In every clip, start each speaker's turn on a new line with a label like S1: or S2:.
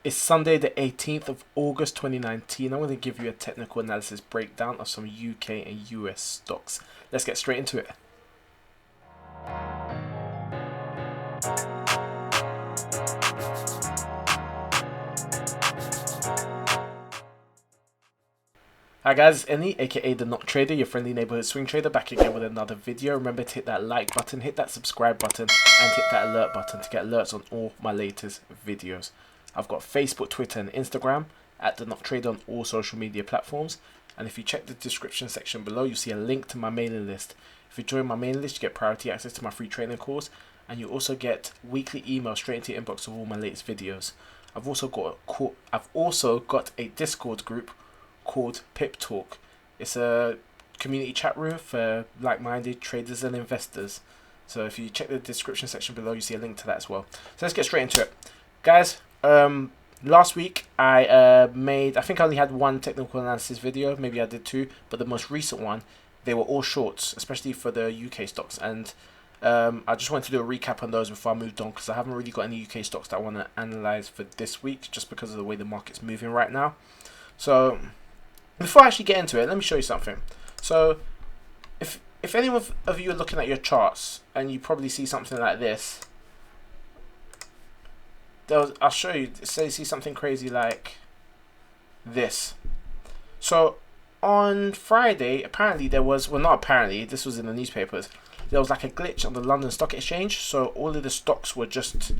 S1: It's Sunday the 18th of August 2019. I'm going to give you a technical analysis breakdown of some UK and US stocks. Let's get straight into it. Hi guys, it's Eni, aka the Noctrader, your friendly neighborhood swing trader, back again with another video. Remember to hit that like button, hit that subscribe button, and hit that alert button to get alerts on all my latest videos. I've got Facebook, Twitter, and Instagram at the Noctrader on all social media platforms. And if you check the description section below, you'll see a link to my mailing list. If you join my mailing list, you get priority access to my free training course, and you also get weekly emails straight into your inbox of all my latest videos. I've also got a Discord group called Pip Talk. It's a community chat room for like-minded traders and investors. So if you check the description section below, you see a link to that as well. So let's get straight into it, guys. Last week I think I only had one technical analysis video, maybe I did two, but the most recent one, they were all shorts, especially for the UK stocks, and I just wanted to do a recap on those before I moved on, because I haven't really got any UK stocks that I want to analyze for this week, just because of the way the market's moving right now. So before I actually get into it, let me show you something. So if any of you are looking at your charts and you probably see something like this, I'll show you. Say see something crazy like this. So on Friday, apparently there was, well, not apparently, this was in the newspapers, there was like a glitch on the London Stock Exchange. So all of the stocks were just,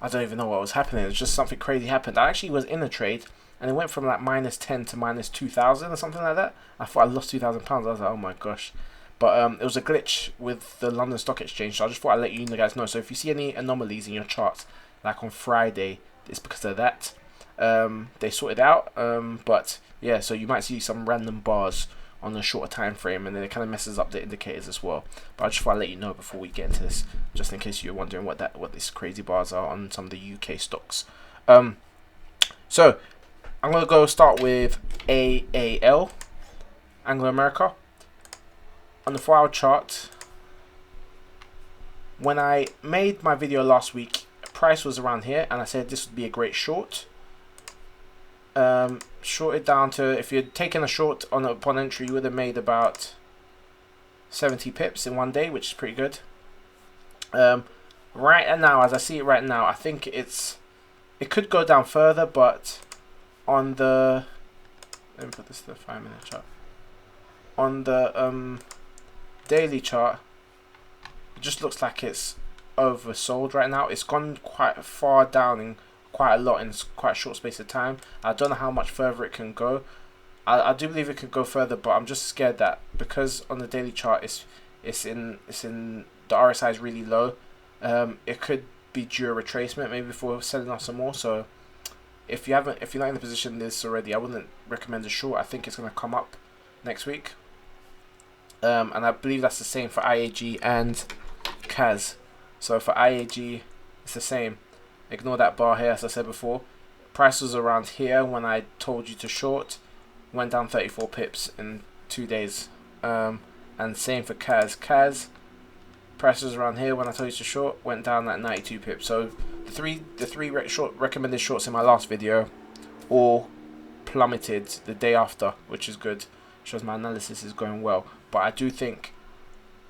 S1: I don't even know what was happening. It was just something crazy happened. I actually was in a trade, and it went from like -10 to -2,000 or something like that. I thought I lost £2,000. I was like, oh my gosh. But it was a glitch with the London Stock Exchange, so I just thought I'd let you guys know. So if you see any anomalies in your charts, like on Friday, it's because of that. They sorted out. But yeah, so you might see some random bars on a shorter time frame, and then it kind of messes up the indicators as well. But I just thought I'd let you know before we get into this, just in case you're wondering what these crazy bars are on some of the UK stocks. So I'm gonna go start with AAL, Anglo America. On the 4-hour chart, when I made my video last week, price was around here, and I said this would be a great short. Shorted down to, if you'd taken a short upon entry, you would have made about 70 pips in one day, which is pretty good. Right now, as I see it right now, I think it could go down further, but on the, let me put this to the 5-minute chart. On the daily chart, it just looks like it's oversold right now. It's gone quite far down in quite a lot in quite a short space of time. I don't know how much further it can go. I do believe it could go further, but I'm just scared that because on the daily chart it's in the RSI is really low. It could be due a retracement maybe before selling off some more. So if you're not in the position this already, I wouldn't recommend a short. I think it's going to come up next week. And I believe that's the same for IAG and CAS. So for IAG, it's the same. Ignore that bar here, as I said before. Price was around here when I told you to short. Went down 34 pips in 2 days. And same for CAS. CAS, price was around here when I told you to short. Went down like 92 pips. So the three recommended shorts in my last video all plummeted the day after, which is good. Shows my analysis is going well. But I do think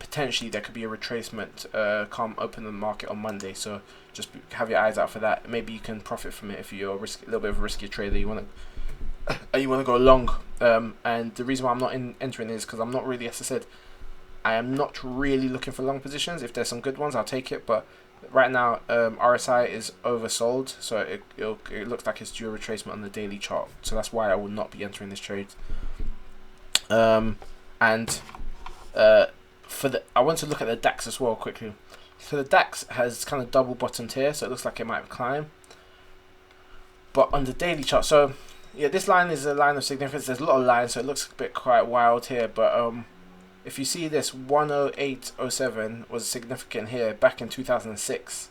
S1: potentially there could be a retracement come open the market on Monday, so just have your eyes out for that. Maybe you can profit from it if you're a little bit of a riskier trader. You want to go long, and the reason why I'm not entering is because I'm not really, as I said, I am not really looking for long positions. If there's some good ones, I'll take it, but right now RSI is oversold, so it looks like it's due a retracement on the daily chart, so that's why I will not be entering this trade. I want to look at the DAX as well quickly. So the DAX has kind of double bottomed here, so it looks like it might climb. But on the daily chart, so yeah, this line is a line of significance. There's a lot of lines, so it looks a bit quite wild here. But if you see this 108.07 was significant here back in 2006.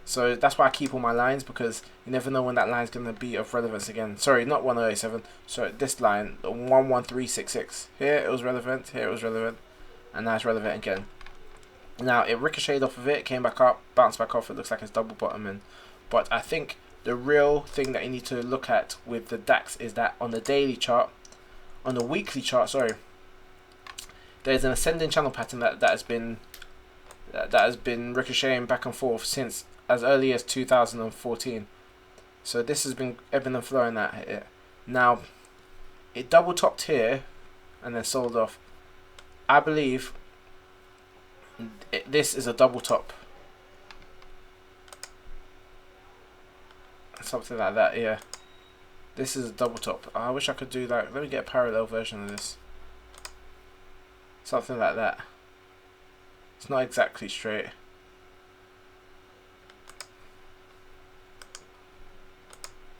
S1: So that's why I keep all my lines, because you never know when that line is going to be of relevance again. Sorry, not 108.7. Sorry, this line, 113.66. Here it was relevant. Here it was relevant. And now it's relevant again. Now it ricocheted off of it, came back up, bounced back off. It looks like it's double bottoming, but I think the real thing that you need to look at with the DAX is that on the daily chart, on the weekly chart, sorry, there's an ascending channel pattern that has been ricocheting back and forth since as early as 2014. So this has been ebbing and flowing at it. Now, it double topped here and then sold off. I believe this is a double top. Something like that, yeah. This is a double top. I wish I could do that. Let me get a parallel version of this. Something like that. It's not exactly straight.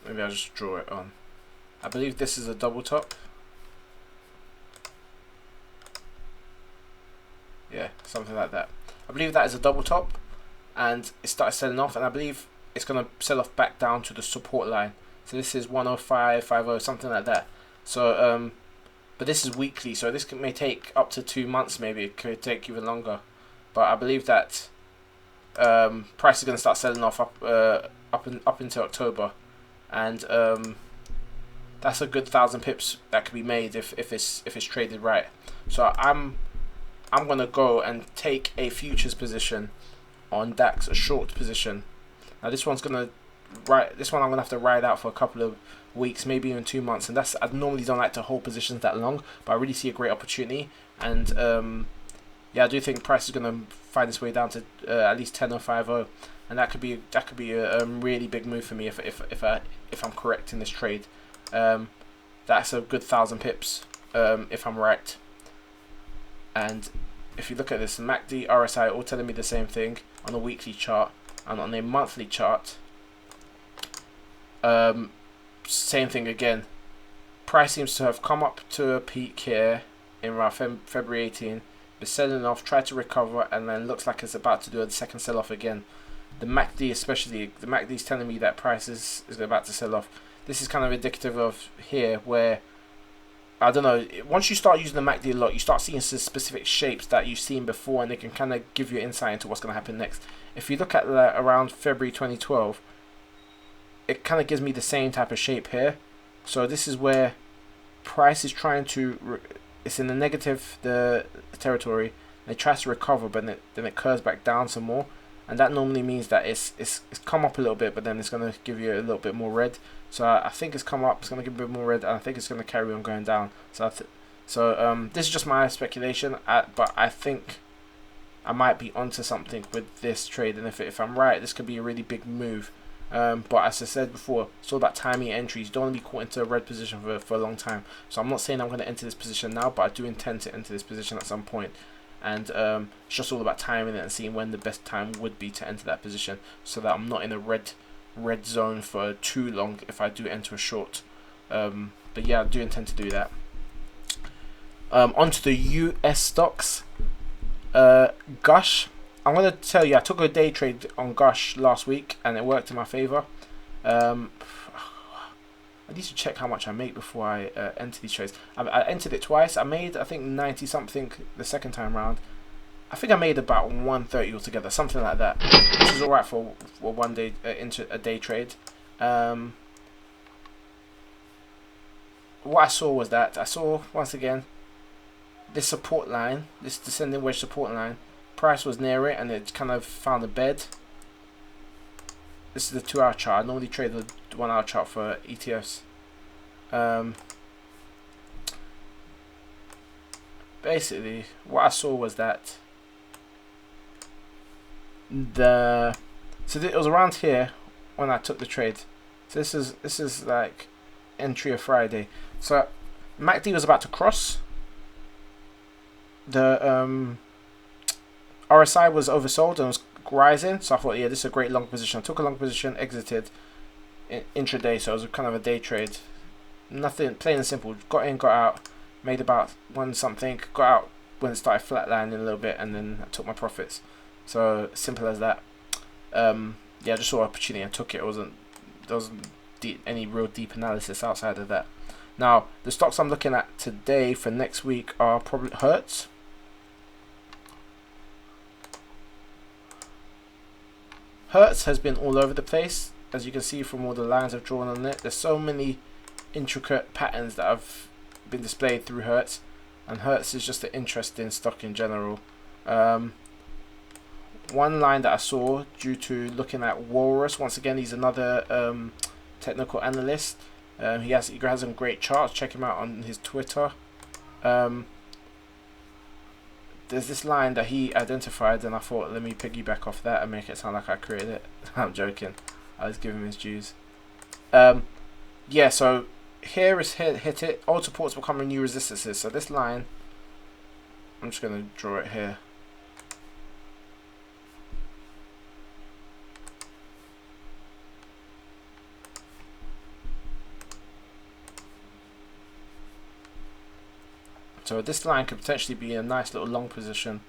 S1: Maybe I'll just draw it on. I believe this is a double top. Yeah, something like that. I believe that is a double top, and it started selling off, and I believe it's going to sell off back down to the support line. So this is 105.50, something like that. So but this is weekly, so this may take up to 2 months, maybe it could take even longer. But I believe that price is going to start selling off up into October, and that's a good 1,000 pips that could be made if it's traded right. So I'm gonna go and take a futures position on DAX, a short position. Now this one's gonna I'm gonna have to ride out for a couple of weeks, maybe even 2 months, and I normally don't like to hold positions that long, but I really see a great opportunity, and yeah, I do think price is gonna find its way down to at least 10.50, and that could be a really big move for me if I'm correct in this trade. That's a good 1,000 pips if I'm right. And if you look at this, MACD, RSI, all telling me the same thing on a weekly chart, and on a monthly chart, same thing again. Price seems to have come up to a peak here in around February 18, been selling off, tried to recover, and then looks like it's about to do a second sell off again. The MACD especially, the MACD is telling me that price is about to sell off. This is kind of indicative of here where, I don't know, once you start using the MACD a lot, you start seeing some specific shapes that you've seen before, and they can kind of give you insight into what's going to happen next. If you look at around February 2012, it kind of gives me the same type of shape here. So this is where price is trying to, it's in the negative territory, and it tries to recover, but then it curves back down some more, and that normally means that it's come up a little bit, but then it's going to give you a little bit more red. So I think it's come up, it's going to give a bit more red, and I think it's going to carry on going down. So this is just my speculation, but I think I might be onto something with this trade, and if I'm right, this could be a really big move. But as I said before, it's all about timing entries. You don't want to be caught into a red position for a long time. So I'm not saying I'm going to enter this position now, but I do intend to enter this position at some point. And it's just all about timing it and seeing when the best time would be to enter that position, so that I'm not in a red zone for too long if I do enter a short. But yeah, I do intend to do that. Onto the US stocks. GUSH. I'm going to tell you, I took a day trade on GUSH last week and it worked in my favor. I need to check how much I made before I enter these trades. I entered it twice. I made, I think, 90 something the second time round. I think I made about 130 altogether, something like that, which is alright for one day into a day trade. What I saw was that I saw, once again, this support line, this descending wedge support line. Price was near it and it kind of found a bed. This is the 2-hour chart. I normally trade the 1-hour chart for ETFs. Basically, what I saw was that it was around here when I took the trade. So this is like entry of Friday. So MACD was about to cross. The RSI was oversold and was rising, so I thought, yeah, this is a great long position. I took a long position, exited intraday, so it was kind of a day trade. Nothing, plain and simple. Got in, got out, made about one something, got out when it started flatlining a little bit, and then I took my profits. So simple as that. Yeah, I just saw an opportunity and took it. There wasn't any real deep analysis outside of that. Now, the stocks I'm looking at today for next week are probably Hertz. Hertz has been all over the place. as you can see from all the lines I've drawn on it. There's so many intricate patterns that have been displayed through Hertz, and Hertz is just an interesting stock in general. One line that I saw due to looking at Walrus, once again he's another technical analyst. He has some great charts. Check him out on his Twitter. There's this line that he identified, and I thought, let me piggyback off that and make it sound like I created it. I'm joking. I was giving him his dues. Yeah, so here is hit it. Old supports becoming new resistances. So this line, I'm just going to draw it here. So this line could potentially be a nice little long position.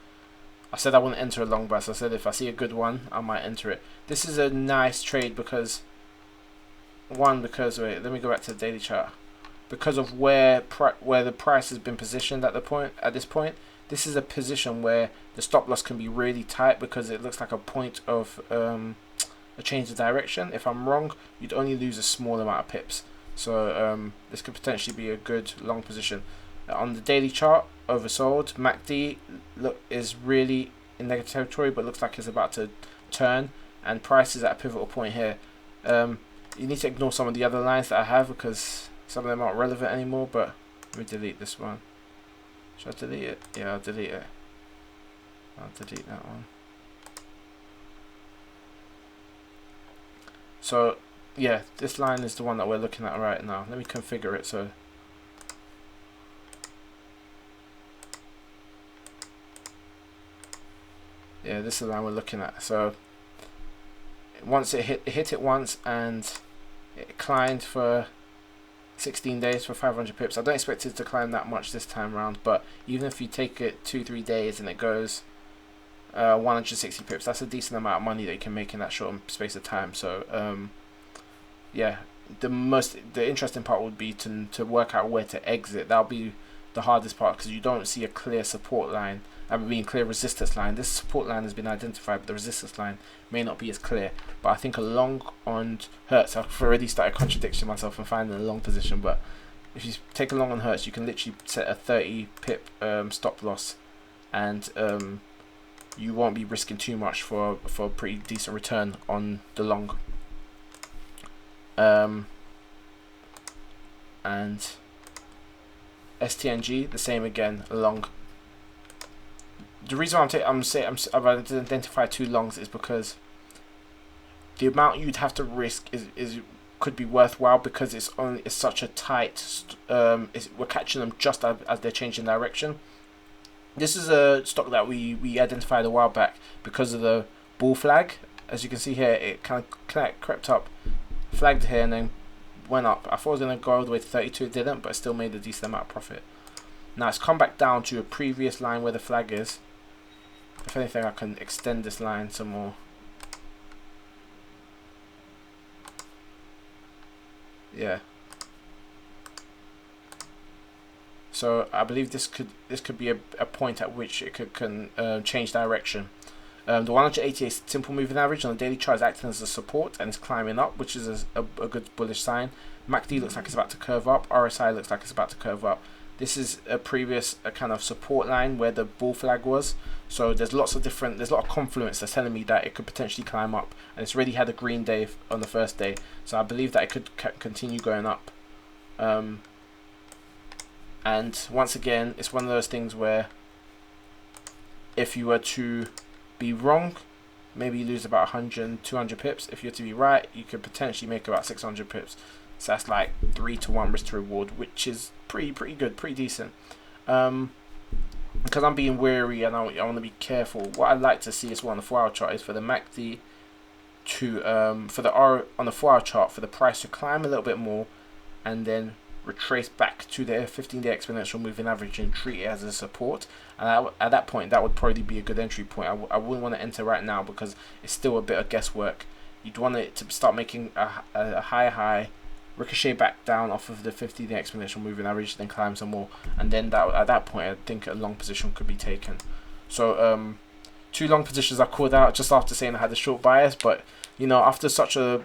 S1: I said I wouldn't enter a long, but as I said, if I see a good one, I might enter it. This is a nice trade because, wait, let me go back to the daily chart. Because of where the price has been positioned at this point, this is a position where the stop loss can be really tight because it looks like a point of a change of direction. If I'm wrong, you'd only lose a small amount of pips. So this could potentially be a good long position. On the daily chart, oversold. MACD is really in negative territory, but looks like it's about to turn, and price is at a pivotal point here. You need to ignore some of the other lines that I have because some of them aren't relevant anymore, but let me delete this one. Should I delete it? Yeah, I'll delete it. I'll delete that one. So yeah, this line is the one that we're looking at right now. Let me configure it so yeah, this is the line we're looking at. So once it hit it once, and it climbed for 16 days for 500 pips. I don't expect it to climb that much this time around, but even if you take it 2-3 days and it goes 160 pips, that's a decent amount of money that you can make in that short space of time. So yeah, the interesting part would be to work out where to exit. That'll be the hardest part because you don't see a clear support line. I mean, clear resistance line. This support line has been identified, but the resistance line may not be as clear. But I think a long on Hertz, I've already started contradicting myself and finding a long position. But if you take a long on Hertz, you can literally set a 30 pip stop loss, and you won't be risking too much for a pretty decent return on the long. And STNG, the same again, a long. The reason I've identified two longs is because the amount you'd have to risk could be worthwhile because it's such a tight. We're catching them just as they're changing direction. This is a stock that we identified a while back because of the bull flag. As you can see here, it kind of crept up, flagged here, and then went up. I thought it was going to go all the way to 32. It didn't, but it still made a decent amount of profit. Now it's come back down to a previous line where the flag is. If anything, I can extend this line some more. Yeah. So I believe this could be a point at which it can change direction. The 188 simple moving average on the daily chart is acting as a support and it's climbing up, which is a good bullish sign. MACD looks like it's about to curve up. RSI looks like it's about to curve up. This is a previous kind of support line where the bull flag was. So there's a lot of confluence that's telling me that it could potentially climb up, and it's already had a green day on the first day. So I believe that it could continue going up. And once again, it's one of those things where if you were to be wrong, maybe you lose about 100, 200 pips. If you're to be right, you could potentially make about 600 pips. So that's like 3-to-1 risk to reward, which is pretty good, pretty decent. Because I'm being wary and I want to be careful. What I'd like to see as well on the 4-hour chart is for the MACD to for the R on the 4-hour chart for the price to climb a little bit more and then retrace back to their 15-day exponential moving average and treat it as a support. And at that point, that would probably be a good entry point. I wouldn't want to enter right now because it's still a bit of guesswork. You'd want it to start making a higher high, ricochet back down off of the 15-day exponential moving average, then climb some more, and then at that point I think a long position could be taken. So 2 long positions I called out just after saying I had a short bias, but you know, after such a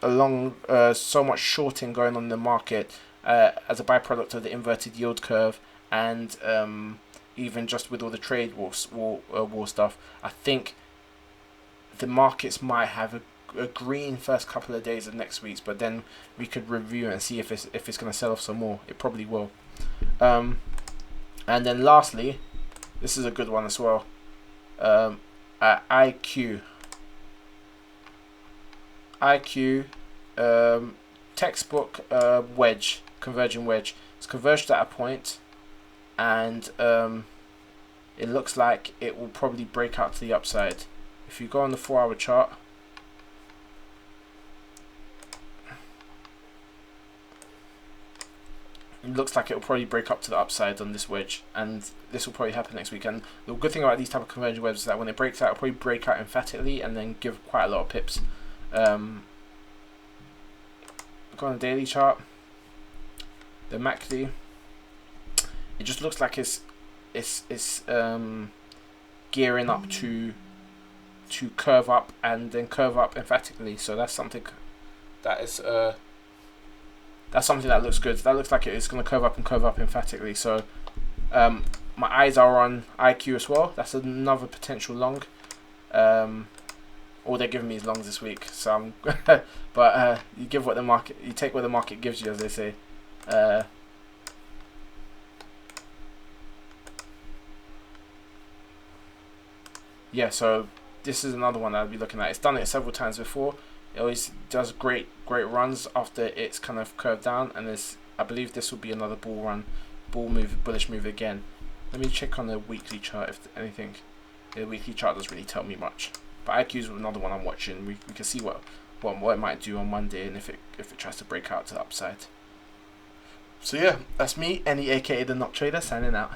S1: so much shorting going on in the market as a byproduct of the inverted yield curve, and even just with all the trade war stuff, I think the markets might have a green first couple of days of next week, but then we could review and see if it's going to sell off some more. It probably will. And then lastly, this is a good one as well. iQIYI, textbook wedge, converging wedge. It's converged at a point, and it looks like it will probably break out to the upside. If you go on the 4-hour chart, it looks like it will probably break up to the upside on this wedge, and this will probably happen next week. And the good thing about these type of converging wedges is that when it breaks out, it'll probably break out emphatically and then give quite a lot of pips. Go on the daily chart, the MACD. It just looks like it's gearing up to curve up and then curve up emphatically. So that's something that is that's something that looks good. That looks like it's going to curve up and curve up emphatically. So my eyes are on iQIYI as well. That's another potential long. All they're giving me is longs this week. So I'm but you take what the market gives you, as they say. Yeah, so this is another one I'll be looking at. It's done it several times before. It always does great runs after it's kind of curved down, and I believe this will be another bullish move again. Let me check on the weekly chart if anything. The weekly chart doesn't really tell me much, but iQIYI is another one I'm watching. We can see what it might do on Monday, and if it tries to break out to the upside. So yeah, that's me, Any aka the Noctrader, signing out.